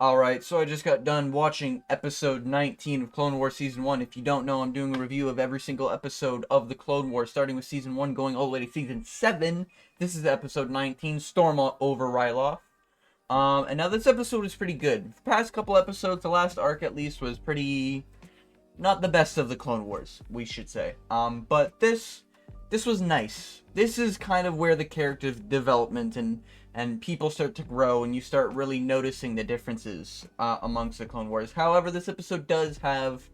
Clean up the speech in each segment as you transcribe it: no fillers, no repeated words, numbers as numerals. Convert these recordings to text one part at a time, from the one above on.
Alright, so I just got done watching episode 19 of Clone Wars Season 1. If you don't know, I'm doing a review of every single episode of the Clone Wars, starting with Season 1, going all the way to Season 7. This is episode 19, Storm over Ryloth. And now this episode is pretty good. The past couple episodes, the last arc at least, was pretty... not the best of the Clone Wars, we should say. But this was nice. This is kind of where the character development and people start to grow, and you start really noticing the differences amongst the Clone Wars. However, this episode does have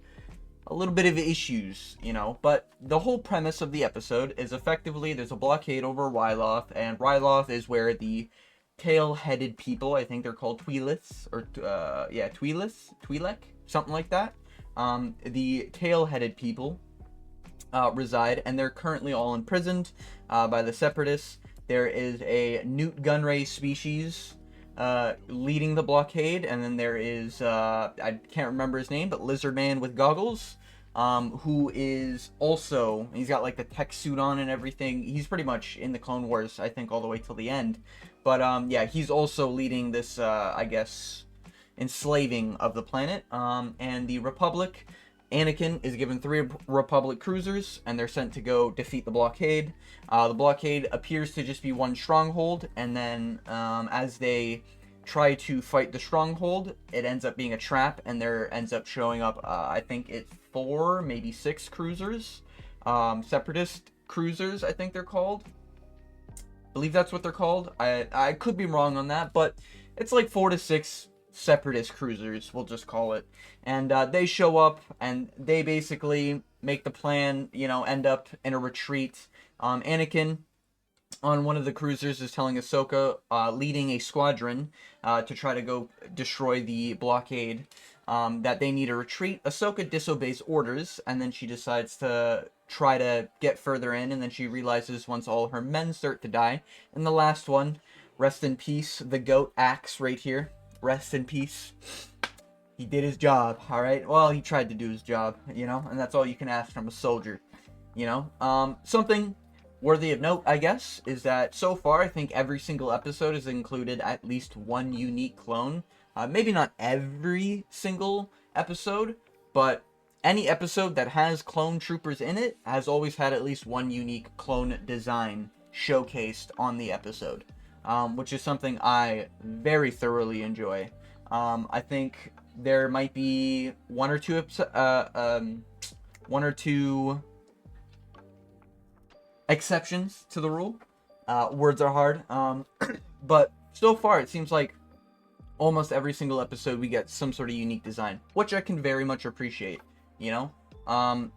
a little bit of issues, you know, but the whole premise of the episode is effectively there's a blockade over Ryloth, and Ryloth is where the tail-headed people, I think they're called Twi'leks, or, Twi'lek, something like that. The tail-headed people reside, and they're currently all imprisoned by the Separatists. There is a Newt Gunray species leading the blockade, and then there is, I can't remember his name, but Lizard Man with goggles, who is also, he's got like the tech suit on and everything. He's pretty much in the Clone Wars, I think, all the way till the end. But yeah, he's also leading this, I guess, enslaving of the planet. And the Republic, Anakin is given 3 Republic cruisers, and they're sent to go defeat the blockade. The blockade appears to just be one stronghold, and then as they try to fight the stronghold, it ends up being a trap, and there ends up showing up, I think it's 4, maybe 6 cruisers. Separatist cruisers, I think they're called. I believe that's what they're called. I could be wrong on that, but it's like 4 to 6 Separatist cruisers, we'll just call it. And they show up, and they basically make the plan, you know, end up in a retreat. Anakin, on one of the cruisers, is telling Ahsoka, leading a squadron to try to go destroy the blockade, that they need a retreat. Ahsoka disobeys orders, and then she decides to try to get further in, and then she realizes once all her men start to die. And the last one, rest in peace, the goat Axe right here. Rest in peace. He did his job, alright? Well, he tried to do his job, you know? And that's all you can ask from a soldier, you know? Something worthy of note, I guess, is that so far, I think every single episode has included at least one unique clone. Maybe not every single episode, but any episode that has clone troopers in it has always had at least one unique clone design showcased on the episode. Which is something I very thoroughly enjoy. I think there might be one or two exceptions to the rule. Words are hard. But so far it seems like almost every single episode we get some sort of unique design, which I can very much appreciate, you know?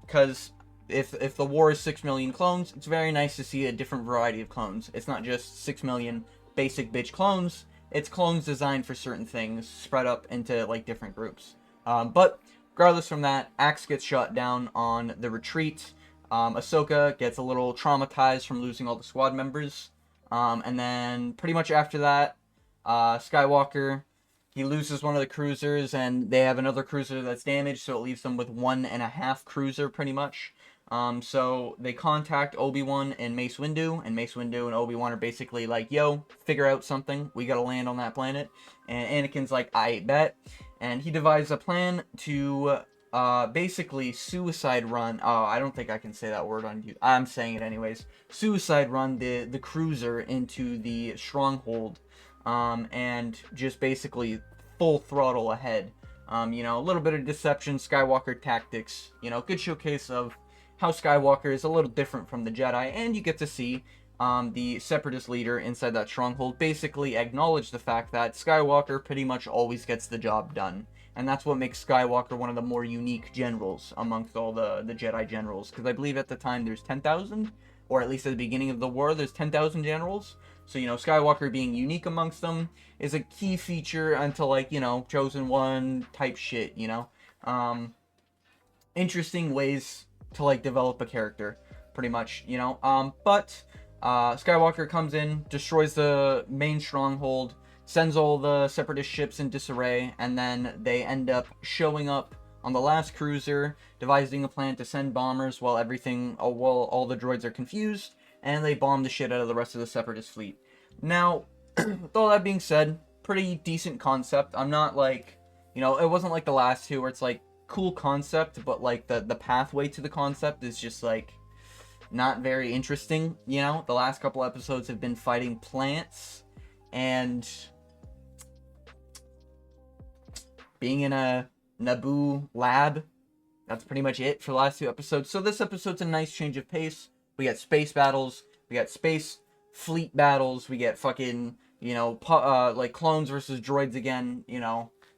Because if the war is 6 million clones, it's very nice to see a different variety of clones. It's not just 6 million basic bitch clones. It's clones designed for certain things, spread up into like different groups. But regardless from that, Axe gets shot down on the retreat. Ahsoka gets a little traumatized from losing all the squad members. And then pretty much after that, Skywalker, he loses one of the cruisers, and they have another cruiser that's damaged, so it leaves them with 1.5 cruiser, pretty much. So they contact Obi-Wan and Mace Windu, and Mace Windu and Obi-Wan are basically like, yo, figure out something, we gotta land on that planet. And Anakin's like, I bet. And he devises a plan to basically suicide run, oh, I don't think I can say that word on you, I'm saying it anyways, suicide run the cruiser into the stronghold, and just basically full throttle ahead. You know, a little bit of deception, Skywalker tactics, you know, good showcase of how Skywalker is a little different from the Jedi, and you get to see the Separatist leader inside that stronghold basically acknowledge the fact that Skywalker pretty much always gets the job done. And that's what makes Skywalker one of the more unique generals amongst all the Jedi generals. Because I believe at the time there's 10,000, or at least at the beginning of the war there's 10,000 generals. So, you know, Skywalker being unique amongst them is a key feature until, like, you know, Chosen One type shit, you know? Interesting ways to, like, develop a character, pretty much, you know? But Skywalker comes in, destroys the main stronghold, sends all the Separatist ships in disarray, and then they end up showing up on the last cruiser, devising a plan to send bombers while all the droids are confused, and they bomb the shit out of the rest of the Separatist fleet. Now, with all that being said, pretty decent concept. I'm not like, it wasn't like the last two where it's like cool concept, but like the pathway to the concept is just like not very interesting. The last couple episodes have been fighting plants and being in a Naboo lab. That's pretty much it for the last two episodes. So this episode's a nice change of pace. We got space battles. We got space fleet battles. We get fucking, like clones versus droids again.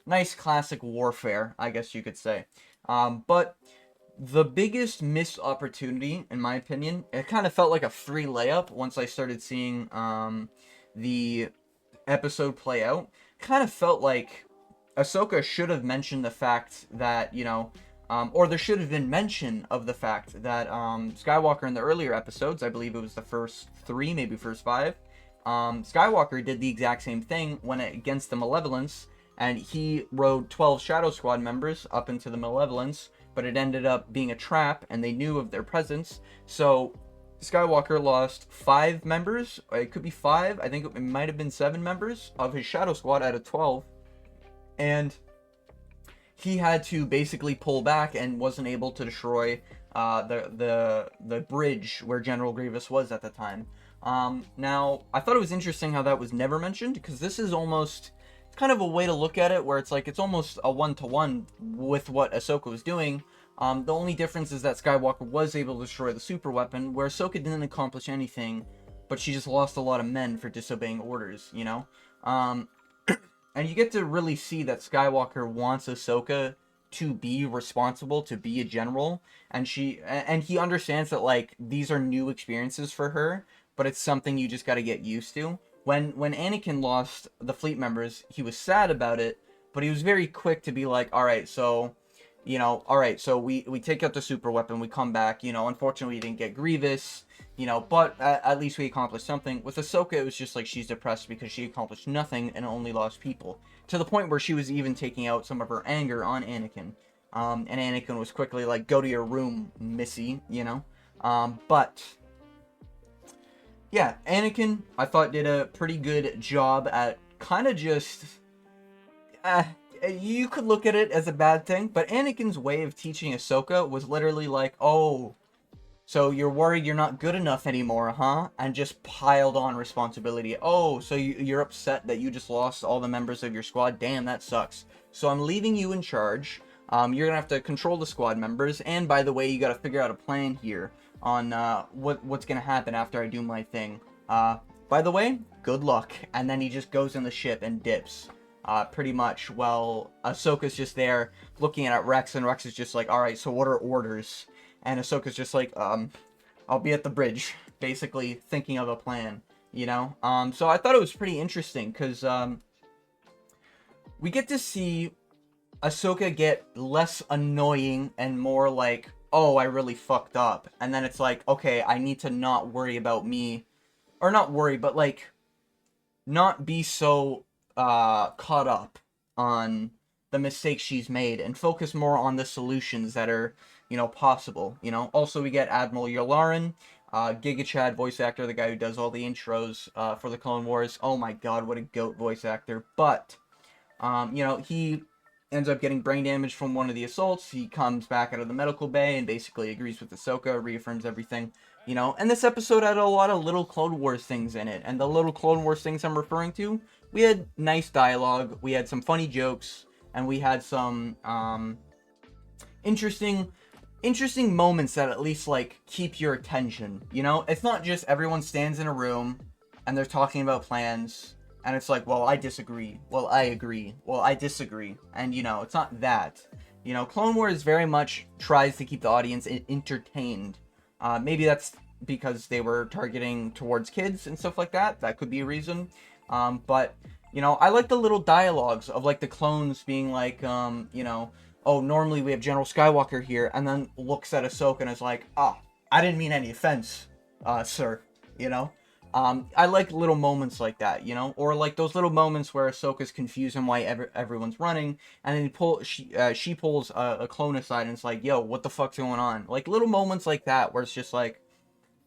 Nice classic warfare, I guess you could say. But the biggest missed opportunity, in my opinion, it kind of felt like a free layup once I started seeing the episode play out. Kind of felt like Ahsoka should have mentioned the fact that, or there should have been mention of the fact that Skywalker in the earlier episodes, I believe it was the first 3, maybe first 5, Skywalker did the exact same thing when against the Malevolence, and he rode 12 Shadow Squad members up into the Malevolence, but it ended up being a trap, and they knew of their presence, so Skywalker lost 5 members, it could be 5, I think it might have been 7 members of his Shadow Squad out of 12, and he had to basically pull back and wasn't able to destroy the bridge where General Grievous was at the time. Now, I thought it was interesting how that was never mentioned, because this is almost kind of a way to look at it where it's like it's almost a one-to-one with what Ahsoka was doing. The only difference is that Skywalker was able to destroy the super weapon, where Ahsoka didn't accomplish anything, but she just lost a lot of men for disobeying orders, And you get to really see that Skywalker wants Ahsoka to be responsible, to be a general, and he understands that like these are new experiences for her, but it's something you just got to get used to. When Anakin lost the fleet members, he was sad about it, but he was very quick to be like, all right, so we take out the super weapon, we come back, unfortunately we didn't get Grievous, but at least we accomplished something. With Ahsoka, it was just like she's depressed because she accomplished nothing and only lost people. To the point where she was even taking out some of her anger on Anakin. And Anakin was quickly like, go to your room, missy, but yeah, Anakin, I thought did a pretty good job at kind of just... you could look at it as a bad thing, but Anakin's way of teaching Ahsoka was literally like, oh, so you're worried you're not good enough anymore, huh? And just piled on responsibility. Oh, so you're upset that you just lost all the members of your squad? Damn, that sucks. So I'm leaving you in charge. You're gonna have to control the squad members, and by the way, you gotta figure out a plan here on what's gonna happen after I do my thing. By the way, good luck. And then he just goes in the ship and dips. Pretty much. Well, Ahsoka's just there looking at Rex, and Rex is just like, alright, so what are orders? And Ahsoka's just like, I'll be at the bridge, basically thinking of a plan, So I thought it was pretty interesting, because we get to see Ahsoka get less annoying and more like, oh, I really fucked up. And then it's like, okay, I need to not worry about me, or not worry, but like, not be so caught up on the mistakes she's made and focus more on the solutions that are, possible, Also, we get Admiral Yularen, Giga Chad voice actor, the guy who does all the intros for the Clone Wars. Oh my god, what a goat voice actor. But, he ends up getting brain damage from one of the assaults. He comes back out of the medical bay and basically agrees with Ahsoka, reaffirms everything. And this episode had a lot of little Clone Wars things in it. And the little Clone Wars things I'm referring to, we had nice dialogue, we had some funny jokes, and we had some interesting moments that at least, like, keep your attention, It's not just everyone stands in a room, and they're talking about plans, and it's like, well, I disagree, well, I agree, well, I disagree, and, it's not that. Clone Wars very much tries to keep the audience entertained. Maybe that's because they were targeting towards kids and stuff like that. That could be a reason. But, I like the little dialogues of, like, the clones being like, oh, normally we have General Skywalker here, and then looks at Ahsoka and is like, I didn't mean any offense, sir, I like little moments like that, or like those little moments where Ahsoka's confused on why everyone's running, and then she pulls a clone aside and it's like, yo, what the fuck's going on? Like little moments like that where it's just like,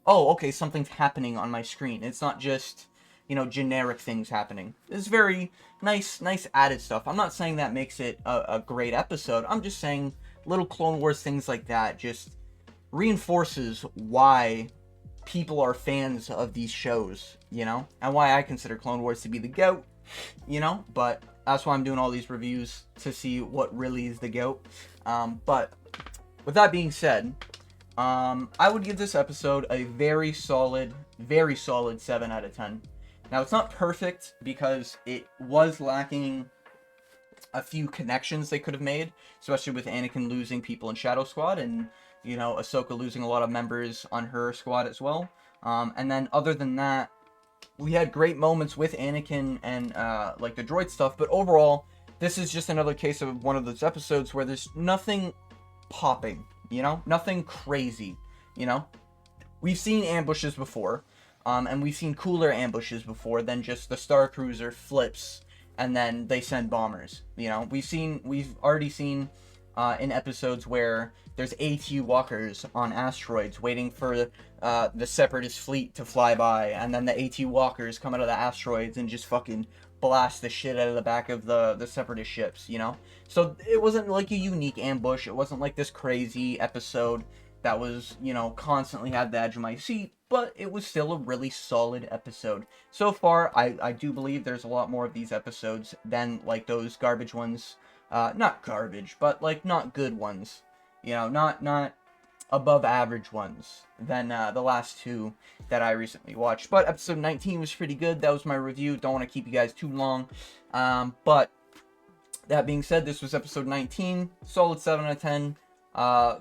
oh, okay, something's happening on my screen. It's not just, you know, generic things happening. It's very nice added stuff. I'm not saying that makes it a great episode. I'm just saying little Clone Wars things like that just reinforces why people are fans of these shows, you know, and why I consider Clone Wars to be the GOAT, you know, but that's why I'm doing all these reviews, to see what really is the GOAT. But with that being said, I would give this episode a very solid 7 out of 10. Now, it's not perfect because it was lacking a few connections they could have made, especially with Anakin losing people in Shadow Squad, and, you know, Ahsoka losing a lot of members on her squad as well. And then other than that, we had great moments with Anakin and like the droid stuff, but overall, this is just another case of one of those episodes where there's nothing popping, you know, nothing crazy, you know. We've seen ambushes before, and we've seen cooler ambushes before than just the Star Cruiser flips and then they send bombers, you know. We've already seen in episodes where there's AT walkers on asteroids waiting for the Separatist fleet to fly by, and then the AT walkers come out of the asteroids and just fucking blast the shit out of the back of the Separatist ships, you know? So it wasn't like a unique ambush. It wasn't like this crazy episode that was, you know, constantly had the edge of my seat, but it was still a really solid episode. So far, I do believe there's a lot more of these episodes than, like, those garbage ones. Not garbage, but, like, not good ones. You know, not above average ones than the last two that I recently watched. But episode 19 was pretty good. That was my review. Don't want to keep you guys too long. But that being said, this was episode 19. Solid 7 out of 10.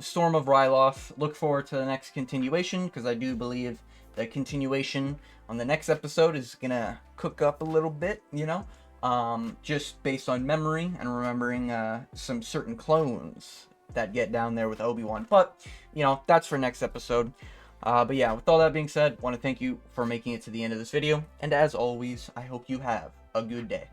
Storm of Ryloth. Look forward to the next continuation, because I do believe the continuation on the next episode is gonna cook up a little bit, you know? Just based on memory and remembering some certain clones that get down there with Obi-Wan. But, you know, that's for next episode. But yeah, with all that being said, I want to thank you for making it to the end of this video. And as always, I hope you have a good day.